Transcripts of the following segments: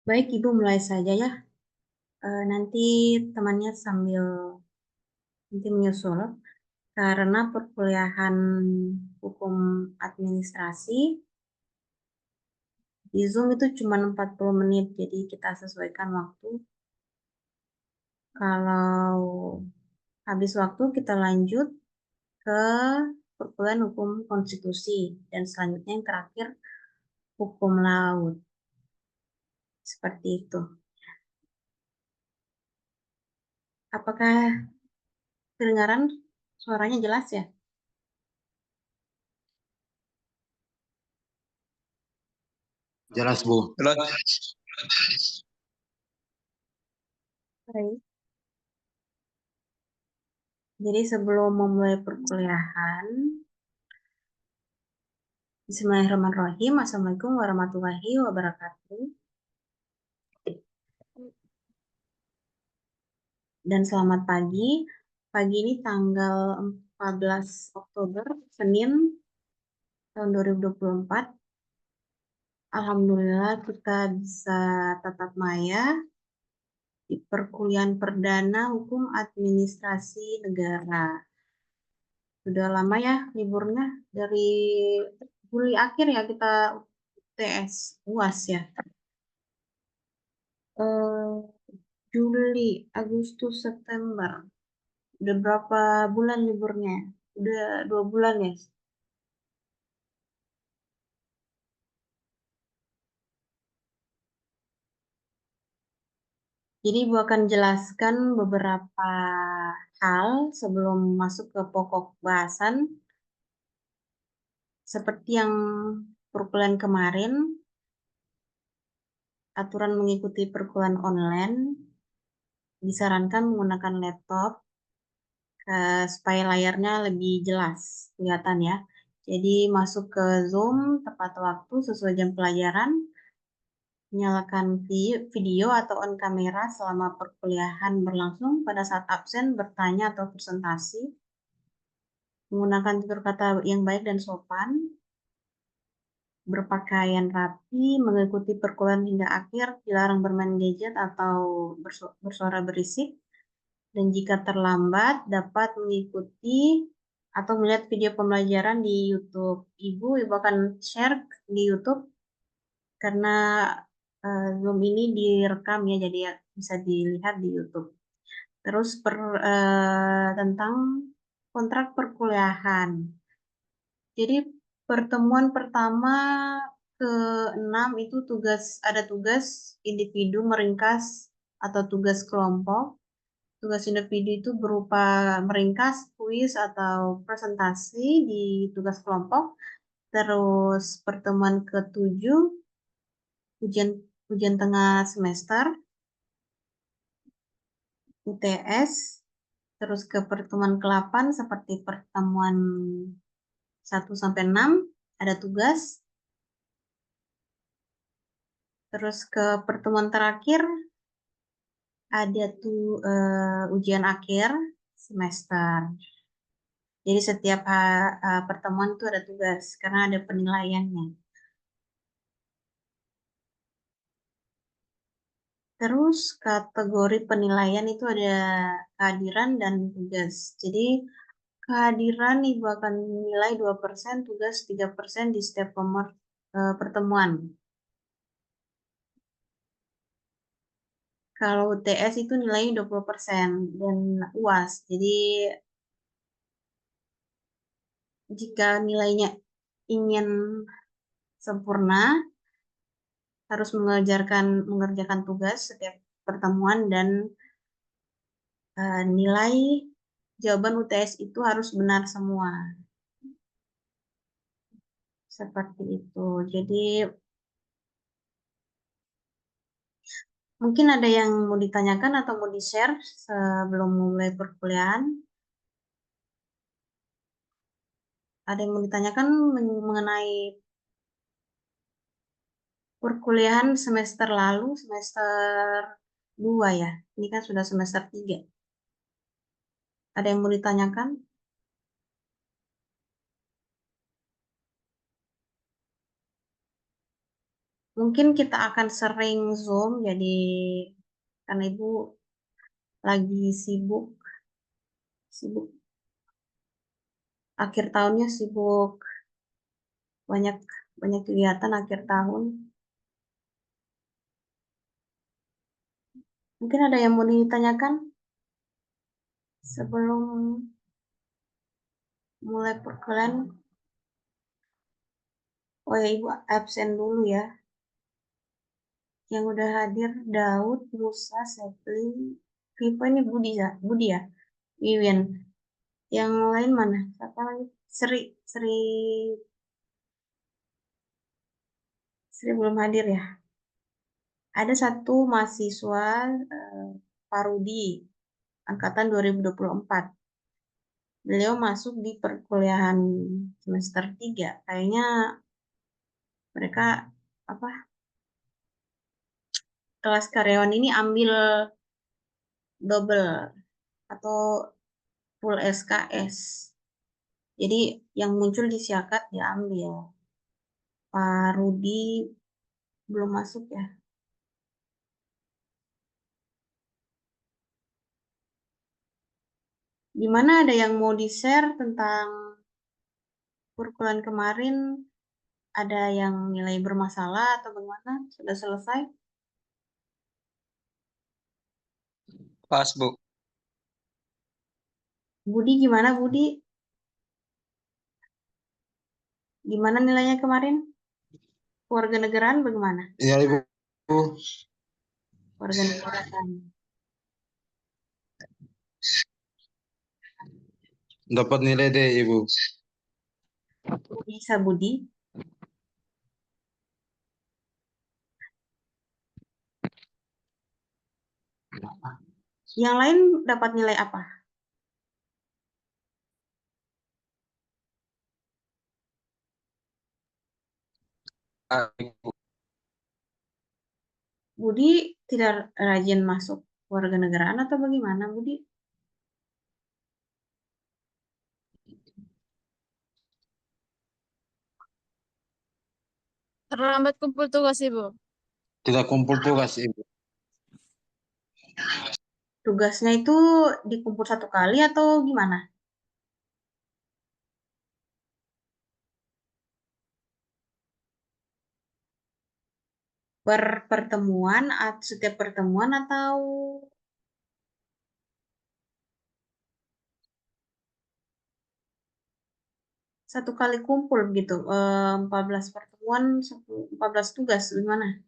Baik, Ibu mulai saja ya. Nanti temannya sambil nanti menyusul. Karena perkuliahan hukum administrasi di Zoom itu cuma 40 menit, jadi kita sesuaikan waktu. Kalau habis waktu kita lanjut ke perkuliahan hukum konstitusi dan selanjutnya yang terakhir hukum laut. Seperti itu. Apakah kedengaran suaranya jelas ya? Jelas, Bu. Baik. Jadi sebelum memulai perkuliahan, Bismillahirrahmanirrahim. Assalamualaikum warahmatullahi wabarakatuh. Dan selamat pagi. Pagi ini tanggal 14 Oktober, Senin, tahun 2024. Alhamdulillah kita bisa tatap maya di perkuliahan perdana hukum administrasi negara. Sudah lama ya liburnya, dari Juli akhir ya kita UTS, UAS ya. Juli, Agustus, September. Udah berapa bulan liburnya? Udah 2 bulan ya? Jadi Ibu akan jelaskan beberapa hal sebelum masuk ke pokok bahasan. Seperti yang perkuliahan kemarin, aturan mengikuti perkuliahan online, disarankan menggunakan laptop supaya layarnya lebih jelas kelihatan ya. Jadi masuk ke Zoom tepat waktu sesuai jam pelajaran, nyalakan video atau on kamera selama perkuliahan berlangsung. Pada saat absen bertanya atau presentasi, menggunakan tutur kata yang baik dan sopan, berpakaian rapi, mengikuti perkuliahan hingga akhir, dilarang bermain gadget atau bersuara berisik, dan jika terlambat dapat mengikuti atau melihat video pembelajaran di YouTube. Ibu akan share di YouTube karena Zoom ini direkam ya, jadi ya bisa dilihat di YouTube. Terus tentang kontrak perkuliahan. Jadi pertemuan pertama ke-6 itu ada tugas individu meringkas atau tugas kelompok. Tugas individu itu berupa meringkas, kuis atau presentasi di tugas kelompok. Terus pertemuan ke-7 ujian tengah semester UTS. Terus ke pertemuan ke-8 seperti pertemuan 1 sampai 6 ada tugas. Terus ke pertemuan terakhir ada tuh ujian akhir semester. Jadi setiap pertemuan itu ada tugas karena ada penilaiannya. Terus kategori penilaian itu ada kehadiran dan tugas. Jadi kehadiran Ibu akan nilai 2%, tugas 3% di setiap pertemuan. Kalau UTS itu nilainya 20% dan UAS. Jadi jika nilainya ingin sempurna, harus mengerjakan tugas setiap pertemuan dan nilai jawaban UTS itu harus benar semua. Seperti itu. Jadi mungkin ada yang mau ditanyakan atau mau di-share sebelum mulai perkuliahan. Ada yang mau ditanyakan mengenai perkuliahan semester lalu, semester 2 ya. Ini kan sudah semester 3. Ada yang mau ditanyakan? Mungkin kita akan sering Zoom, jadi karena Ibu lagi sibuk, sibuk akhir tahunnya sibuk banyak banyak kegiatan akhir tahun. Mungkin ada yang mau ditanyakan sebelum mulai perkuliahan. Oh ya, Ibu absen dulu ya. Yang udah hadir Daud, Musa, Seplin, Vivo ini Budi ya, Budi ya, Wiwin. Yang lain mana? Siapa lagi? Sri, Sri, Sri belum hadir ya. Ada satu mahasiswa Pak Rudi, angkatan 2024. Beliau masuk di perkuliahan semester 3. Kayaknya mereka apa kelas karyawan ini ambil double atau full SKS. Jadi yang muncul di Siakat diambil. Pak Rudi belum masuk ya. Gimana ada yang mau di-share tentang perkuliahan kemarin? Ada yang nilai bermasalah atau bagaimana? Sudah selesai? Pas, Bu. Budi gimana Budi? Gimana nilainya kemarin? Warga negaraan bagaimana? Iya, Ibu. Warga negaraan. Dapat nilai deh, Ibu. Bisa Budi. Yang lain dapat nilai apa? Ah, Ibu. Budi tidak rajin masuk warga negaraan atau bagaimana Budi? Terlambat kumpul tugas, Ibu. Tidak kumpul tugas, Ibu. Tugasnya itu dikumpul satu kali atau gimana? Per pertemuan, setiap pertemuan atau satu kali kumpul gitu? 14 pertemuan, 14 tugas, gimana?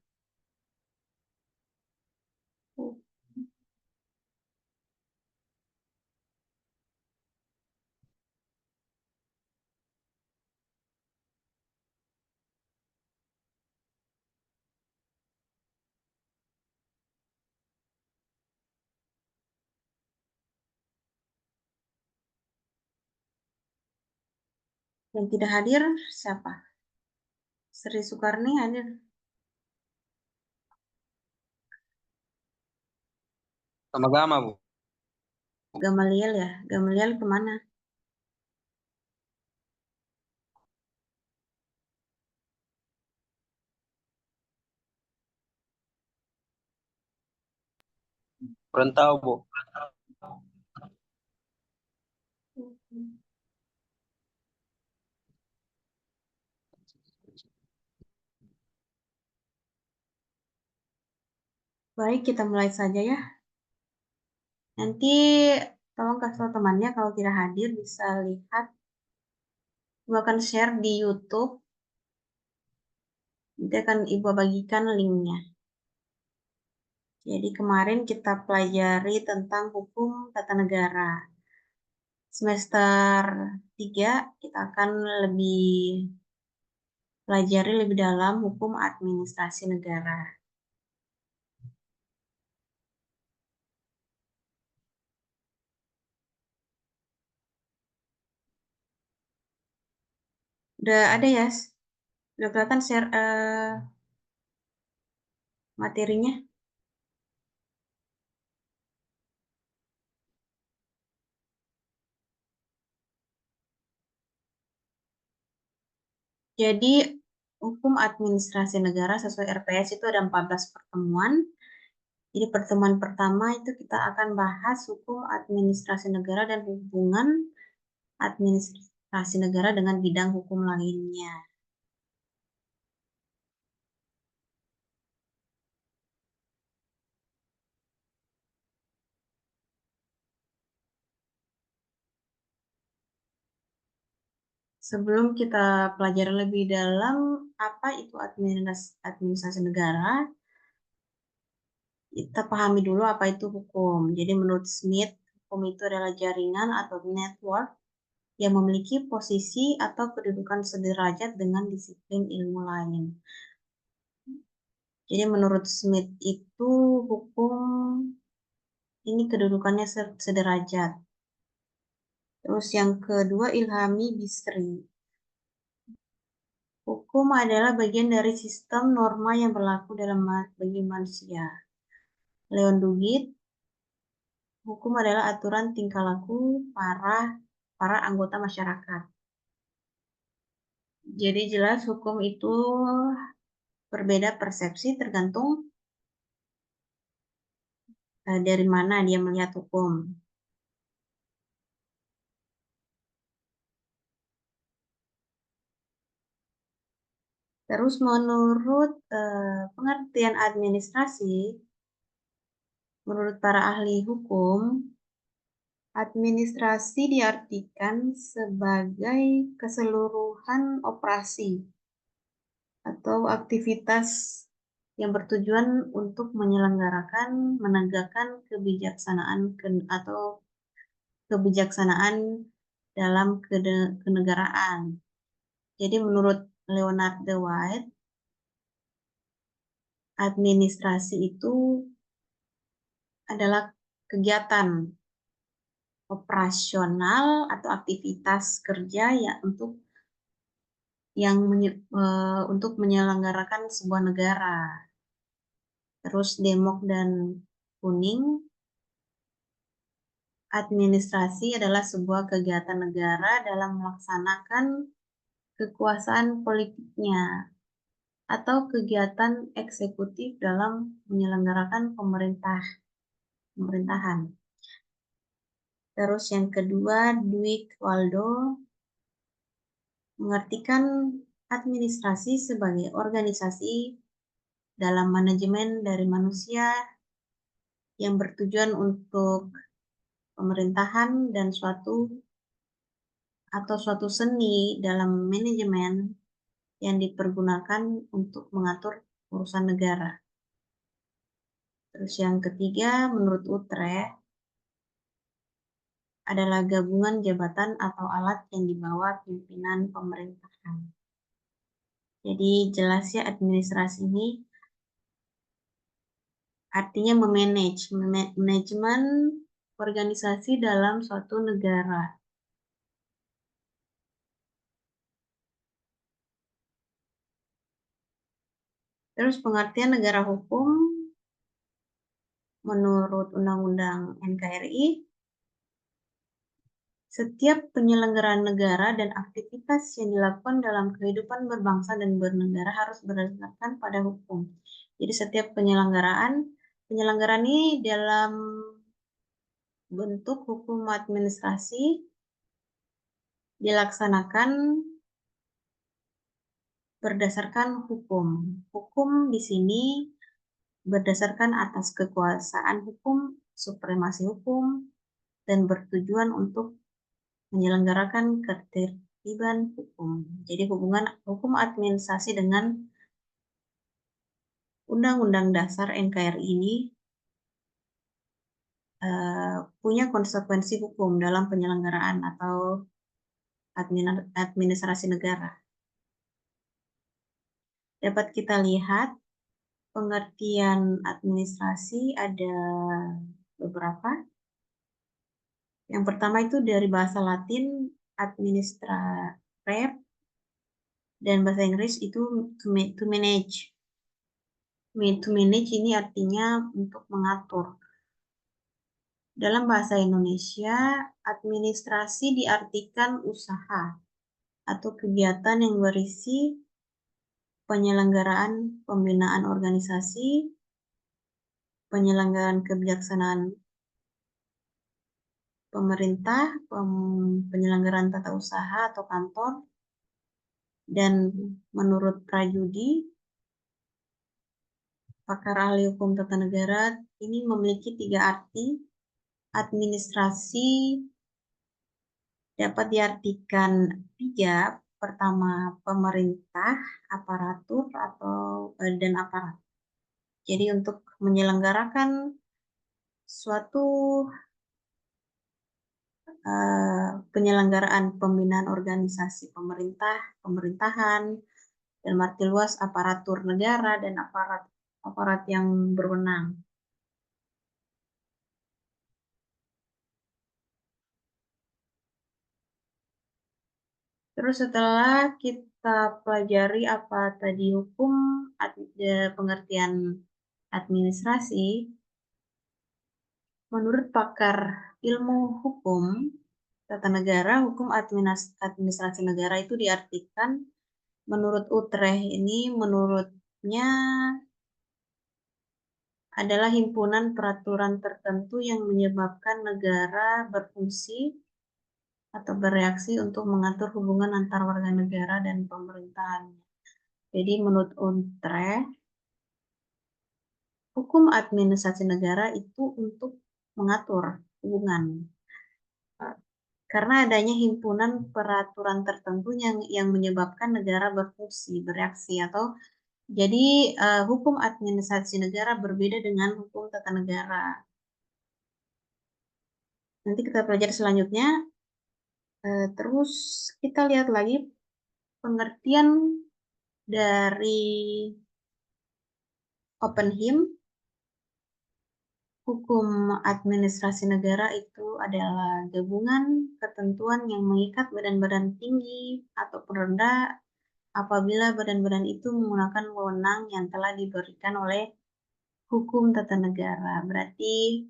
Yang tidak hadir siapa? Sri Sukarni hadir. Sama-sama, Bu. Gamaliel ya? Gamaliel kemana? Kurang tahu, Bu. Baik, kita mulai saja ya. Nanti tolong kasih tahu temannya kalau tidak hadir bisa lihat. Ibu akan share di YouTube. Nanti akan Ibu bagikan linknya. Jadi kemarin kita pelajari tentang hukum tata negara. Semester 3 kita akan lebih pelajari lebih dalam hukum administrasi negara. Udah ada ya? Udah kelihatan share materinya? Jadi hukum administrasi negara sesuai RPS itu ada 14 pertemuan. Jadi pertemuan pertama itu kita akan bahas hukum administrasi negara dan hubungan administrasi negara dengan bidang hukum lainnya. Sebelum kita pelajari lebih dalam apa itu administrasi negara, kita pahami dulu apa itu hukum. Jadi menurut Smith, hukum itu adalah jaringan atau network yang memiliki posisi atau kedudukan sederajat dengan disiplin ilmu lain. Jadi menurut Smith itu hukum ini kedudukannya sederajat. Terus yang kedua Ilhami Bisri. Hukum adalah bagian dari sistem norma yang berlaku bagi manusia. Leon Dugit, hukum adalah aturan tingkah laku para anggota masyarakat. Jadi jelas hukum itu berbeda persepsi tergantung dari mana dia melihat hukum. Terus menurut pengertian administrasi, menurut para ahli hukum, administrasi diartikan sebagai keseluruhan operasi atau aktivitas yang bertujuan untuk menyelenggarakan, menegakkan kebijaksanaan dalam kenegaraan. Jadi menurut Leonard de White, administrasi itu adalah kegiatan operasional atau aktivitas kerja ya untuk menyelenggarakan sebuah negara. Terus Demok dan Kuning, administrasi adalah sebuah kegiatan negara dalam melaksanakan kekuasaan politiknya atau kegiatan eksekutif dalam menyelenggarakan pemerintahan. Terus yang kedua, Dwight Waldo mengartikan administrasi sebagai organisasi dalam manajemen dari manusia yang bertujuan untuk pemerintahan dan suatu seni dalam manajemen yang dipergunakan untuk mengatur urusan negara. Terus yang ketiga, menurut Utrecht, adalah gabungan jabatan atau alat yang dibawa pimpinan pemerintahan. Jadi jelas ya administrasi ini artinya manajemen organisasi dalam suatu negara. Terus pengertian negara hukum menurut Undang-Undang NKRI, setiap penyelenggaraan negara dan aktivitas yang dilakukan dalam kehidupan berbangsa dan bernegara harus berdasarkan pada hukum. Jadi setiap penyelenggaraan ini dalam bentuk hukum administrasi dilaksanakan berdasarkan hukum. Hukum di sini berdasarkan atas kekuasaan hukum, supremasi hukum, dan bertujuan untuk menyelenggarakan ketertiban hukum. Jadi hubungan hukum administrasi dengan Undang-Undang Dasar NKRI ini punya konsekuensi hukum dalam penyelenggaraan atau administrasi negara. Dapat kita lihat pengertian administrasi ada beberapa. Yang pertama itu dari bahasa Latin administrare dan bahasa Inggris itu to manage. To manage ini artinya untuk mengatur. Dalam bahasa Indonesia, administrasi diartikan usaha atau kegiatan yang berisi penyelenggaraan pembinaan organisasi, penyelenggaraan kebijaksanaan pemerintah, penyelenggaraan tata usaha atau kantor, dan menurut Prajudi, pakar ahli hukum tata negara ini memiliki 3 arti. Administrasi dapat diartikan 3. Pertama, pemerintah, aparatur, atau badan aparat. Jadi untuk menyelenggarakan suatu penyelenggaraan pembinaan organisasi pemerintahan, dan arti luas aparatur negara dan aparat yang berwenang. Terus setelah kita pelajari apa tadi hukum, pengertian administrasi, menurut pakar ilmu hukum tata negara, hukum administrasi negara itu diartikan menurut Utrecht ini, menurutnya adalah himpunan peraturan tertentu yang menyebabkan negara berfungsi atau bereaksi untuk mengatur hubungan antar warga negara dan pemerintahannya. Jadi menurut Utrecht, hukum administrasi negara itu untuk mengatur hubungan. Karena adanya himpunan peraturan tertentu yang menyebabkan negara berfungsi, bereaksi, atau jadi hukum administrasi negara berbeda dengan hukum tata negara. Nanti kita pelajari selanjutnya. Terus kita lihat lagi pengertian dari Oppenheim. Hukum administrasi negara itu adalah gabungan ketentuan yang mengikat badan-badan tinggi ataupun rendah apabila badan-badan itu menggunakan wewenang yang telah diberikan oleh hukum tata negara. Berarti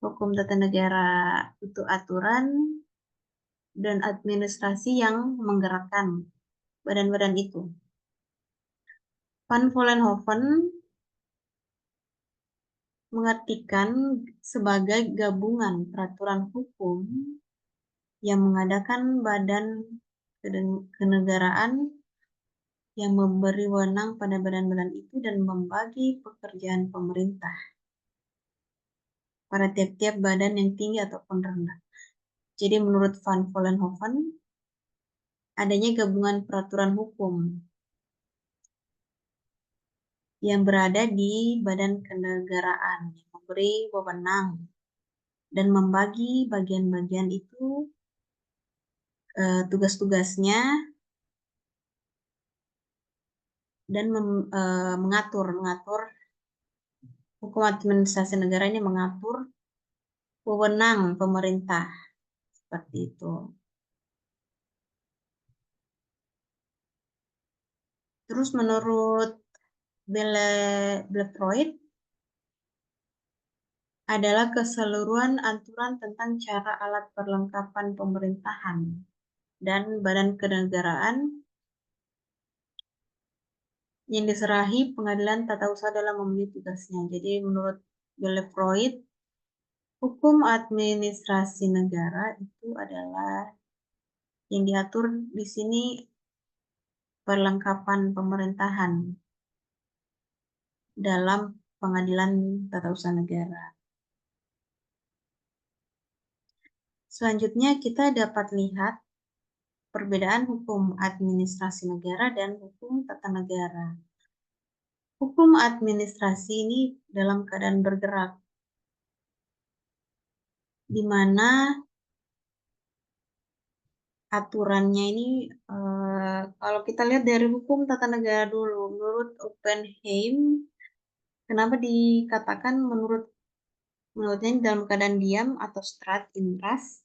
hukum tata negara itu aturan dan administrasi yang menggerakkan badan-badan itu. Van Vollenhoven mengartikan sebagai gabungan peraturan hukum yang mengadakan badan kenegaraan yang memberi wewenang pada badan-badan itu dan membagi pekerjaan pemerintah pada tiap-tiap badan yang tinggi ataupun rendah. Jadi menurut Van Vollenhoven, adanya gabungan peraturan hukum yang berada di badan kenegaraan yang memberi wewenang dan membagi bagian-bagian itu tugas-tugasnya dan mengatur hukum administrasi negara ini mengatur wewenang pemerintah seperti itu. Terus menurut Blefroid adalah keseluruhan aturan tentang cara alat perlengkapan pemerintahan dan badan kenegaraan yang diserahi pengadilan tata usaha dalam memenuhi tugasnya. Jadi menurut Blefroid, hukum administrasi negara itu adalah yang diatur di sini perlengkapan pemerintahan dalam pengadilan tata usaha negara. Selanjutnya kita dapat lihat perbedaan hukum administrasi negara dan hukum tata negara. Hukum administrasi ini dalam keadaan bergerak, di mana aturannya ini, kalau kita lihat dari hukum tata negara dulu, menurut Oppenheim, kenapa dikatakan menurutnya dalam keadaan diam atau strat intras?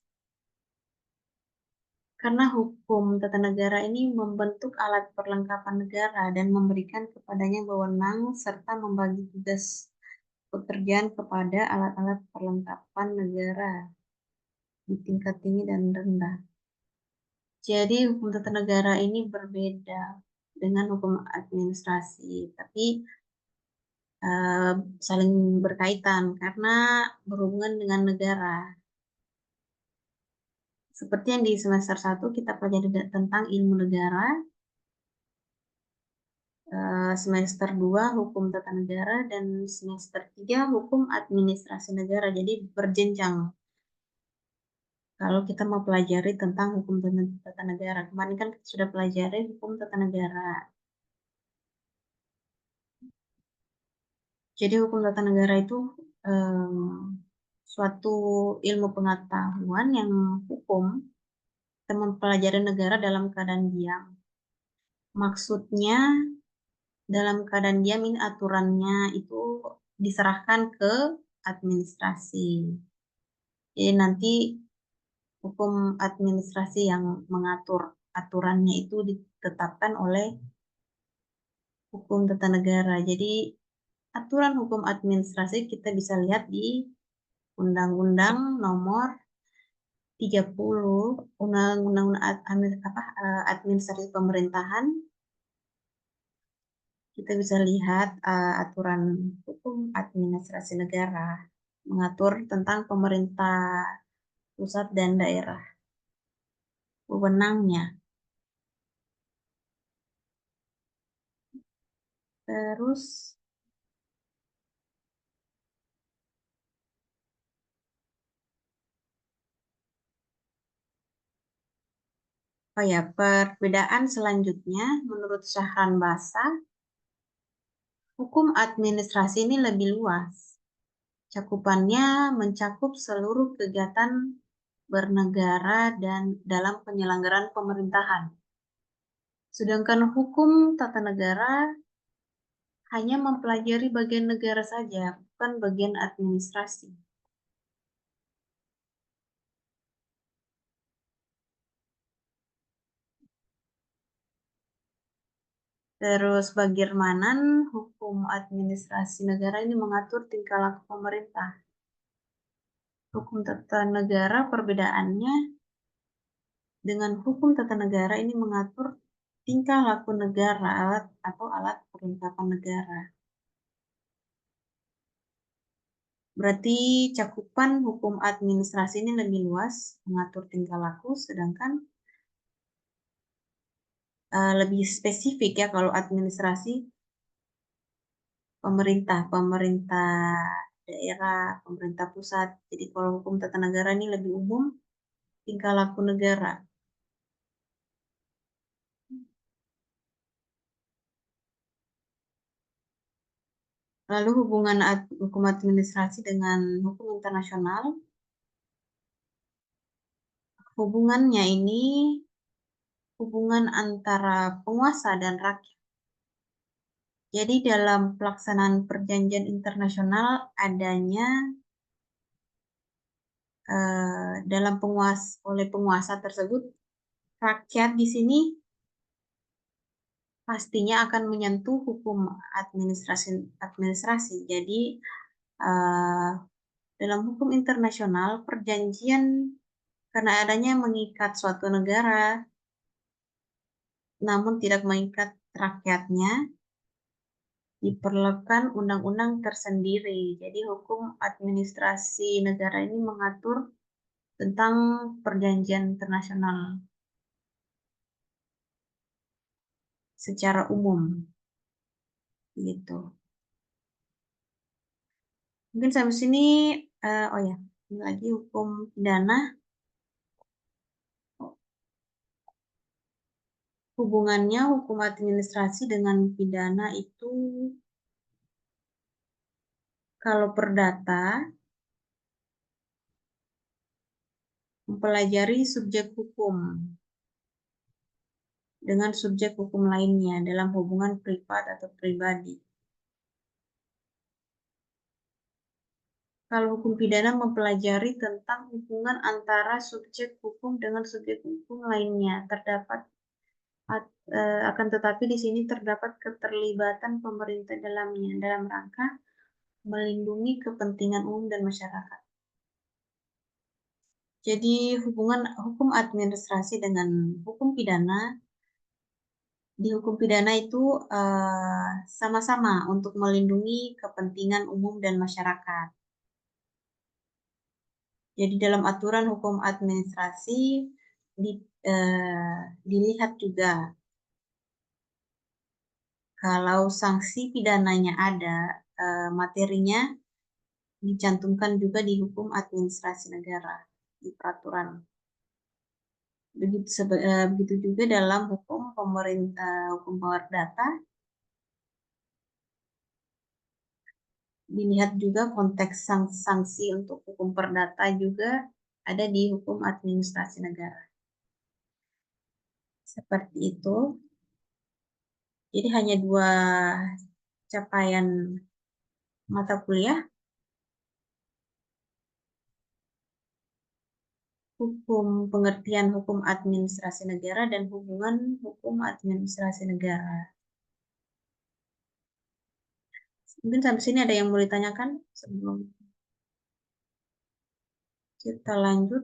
Karena hukum tata negara ini membentuk alat perlengkapan negara dan memberikan kepadanya wewenang serta membagi tugas pekerjaan kepada alat-alat perlengkapan negara di tingkat tinggi dan rendah. Jadi hukum tata negara ini berbeda dengan hukum administrasi, tapi saling berkaitan karena berhubungan dengan negara. Seperti yang di semester 1 kita pelajari tentang ilmu negara, semester 2 hukum tata negara, dan semester 3 hukum administrasi negara. Jadi berjenjang. Kalau kita mau pelajari tentang hukum tata negara, kemarin kan kita sudah pelajari hukum tata negara. Jadi hukum tata negara itu suatu ilmu pengetahuan yang hukum kita mempelajari negara dalam keadaan diam. Maksudnya dalam keadaan diam ini aturannya itu diserahkan ke administrasi. Jadi nanti hukum administrasi yang mengatur aturannya itu ditetapkan oleh hukum tata negara. Jadi aturan hukum administrasi kita bisa lihat di Undang-Undang Nomor 30, Undang-Undang Administrasi Pemerintahan. Kita bisa lihat aturan hukum administrasi negara mengatur tentang pemerintah pusat dan daerah, wewenangnya. Terus perbedaan selanjutnya menurut Syahran Bassa, hukum administrasi ini lebih luas. Cakupannya mencakup seluruh kegiatan bernegara dan dalam penyelenggaraan pemerintahan. Sedangkan hukum tata negara hanya mempelajari bagian negara saja, bukan bagian administrasi. Terus bagaimana hukum administrasi negara ini mengatur tingkah laku pemerintah. Hukum tata negara perbedaannya dengan hukum tata negara ini mengatur tingkah laku negara alat perlengkapan negara. Berarti cakupan hukum administrasi ini lebih luas, mengatur tingkah laku, sedangkan lebih spesifik ya kalau administrasi pemerintah daerah, pemerintah pusat. Jadi kalau hukum tata negara ini lebih umum, tingkah laku negara. Lalu hubungan hukum administrasi dengan hukum internasional. Hubungannya ini hubungan antara penguasa dan rakyat. Jadi dalam pelaksanaan perjanjian internasional adanya dalam oleh penguasa tersebut, rakyat di sini pastinya akan menyentuh hukum administrasi. Jadi dalam hukum internasional perjanjian karena adanya mengikat suatu negara namun tidak mengikat rakyatnya, diperlukan undang-undang tersendiri. Jadi hukum administrasi negara ini mengatur tentang perjanjian internasional secara umum. Gitu. Mungkin sampai sini, ini lagi hukum pidana. Hubungannya hukum administrasi dengan pidana itu kalau perdata mempelajari subjek hukum dengan subjek hukum lainnya dalam hubungan privat atau pribadi. Kalau hukum pidana mempelajari tentang hubungan antara subjek hukum dengan subjek hukum lainnya, akan tetapi di sini terdapat keterlibatan pemerintah dalamnya dalam rangka melindungi kepentingan umum dan masyarakat. Jadi hubungan hukum administrasi dengan hukum pidana di hukum pidana itu sama-sama untuk melindungi kepentingan umum dan masyarakat. Jadi dalam aturan hukum administrasi dilihat juga kalau sanksi pidananya ada, materinya dicantumkan juga di hukum administrasi negara, di peraturan. Begitu juga dalam hukum hukum perdata, dilihat juga konteks sanksi untuk hukum perdata juga ada di hukum administrasi negara. Seperti itu. Jadi hanya 2 capaian mata kuliah. Pengertian hukum administrasi negara dan hubungan hukum administrasi negara. Mungkin sampai sini ada yang mau ditanyakan sebelum kita lanjut.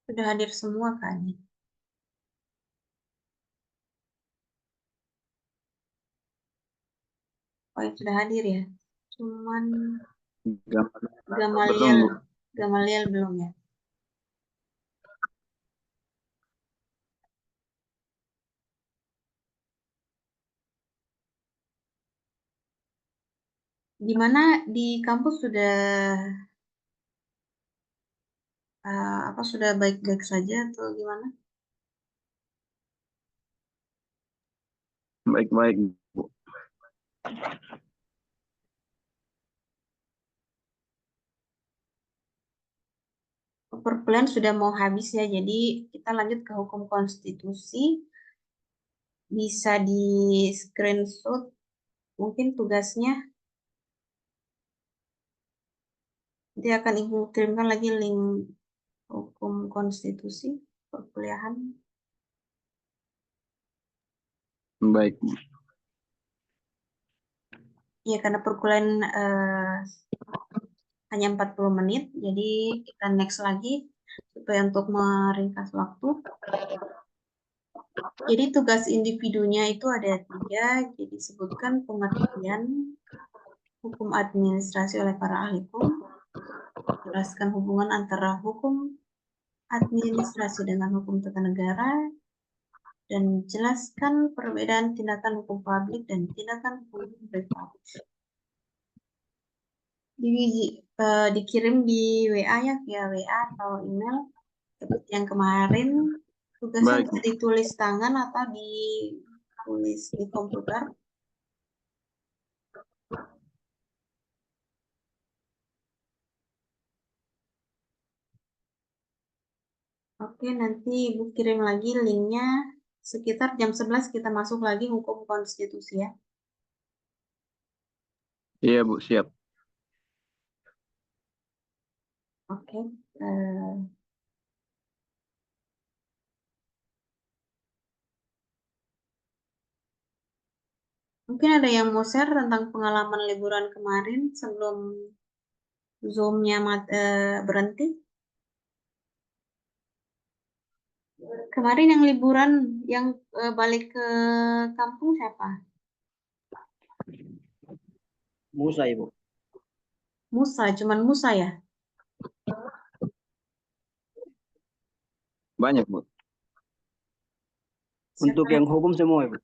Sudah hadir semua kan? Oh, yang sudah hadir ya. Cuman Gamaliel belum ya. Gimana di kampus sudah sudah baik-baik saja atau gimana? Baik-baik, Bu. Perkuliahan sudah mau habis ya, jadi kita lanjut ke hukum konstitusi. Bisa di screenshot mungkin tugasnya. Nanti akan Ibu kirimkan lagi link hukum konstitusi perkuliahan. Baik, Bu. Ya, karena perkuliahan hanya 40 menit, jadi kita next lagi supaya untuk meringkas waktu. Jadi tugas individunya itu ada 3, jadi sebutkan pengertian hukum administrasi oleh para ahli hukum, jelaskan hubungan antara hukum administrasi dengan hukum tata negara, dan jelaskan perbedaan tindakan hukum publik dan tindakan hukum privat. Dikirim di WA ya, via WA atau email seperti yang kemarin. Tugasnya bisa ditulis tangan atau ditulis di komputer. Oke, nanti Ibu kirim lagi linknya. Sekitar jam 11 kita masuk lagi hukum konstitusi ya. Iya, Bu, siap. Oke. Mungkin ada yang mau share tentang pengalaman liburan kemarin sebelum Zoom-nya berhenti. Kemarin yang liburan, yang balik ke kampung siapa? Musa, Ibu. Musa, cuman Musa ya? Banyak, Bu. Untuk yang hukum semua, Ibu.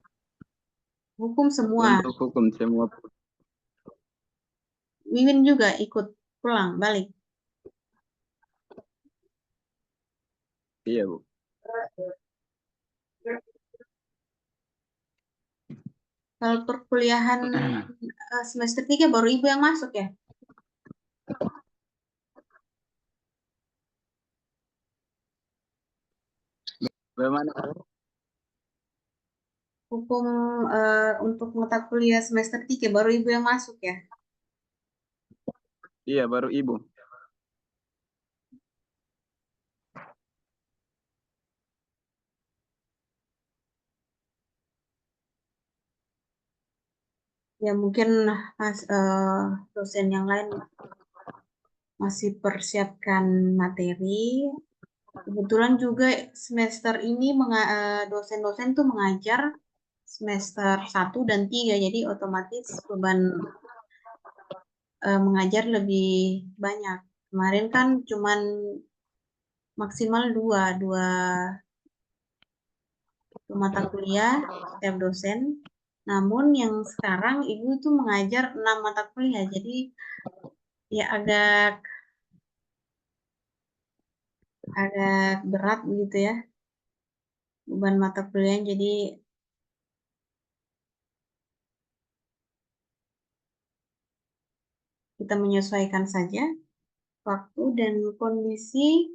Hukum semua. Untuk hukum semua. Wiwin juga ikut pulang, balik. Iya, Bu. Kalau perkuliahan semester 3 baru Ibu yang masuk ya? Bagaimana? Hukum untuk mata kuliah semester 3 baru Ibu yang masuk ya? Iya, baru Ibu. Ya mungkin dosen yang lain masih persiapkan materi. Kebetulan juga semester ini dosen-dosen tuh mengajar semester 1 dan 3, jadi otomatis beban mengajar lebih banyak. Kemarin kan cuman maksimal dua mata kuliah setiap dosen. Namun yang sekarang ibu itu mengajar 6 mata kuliah, jadi ya agak berat gitu ya beban mata kuliah. Jadi kita menyesuaikan saja waktu dan kondisi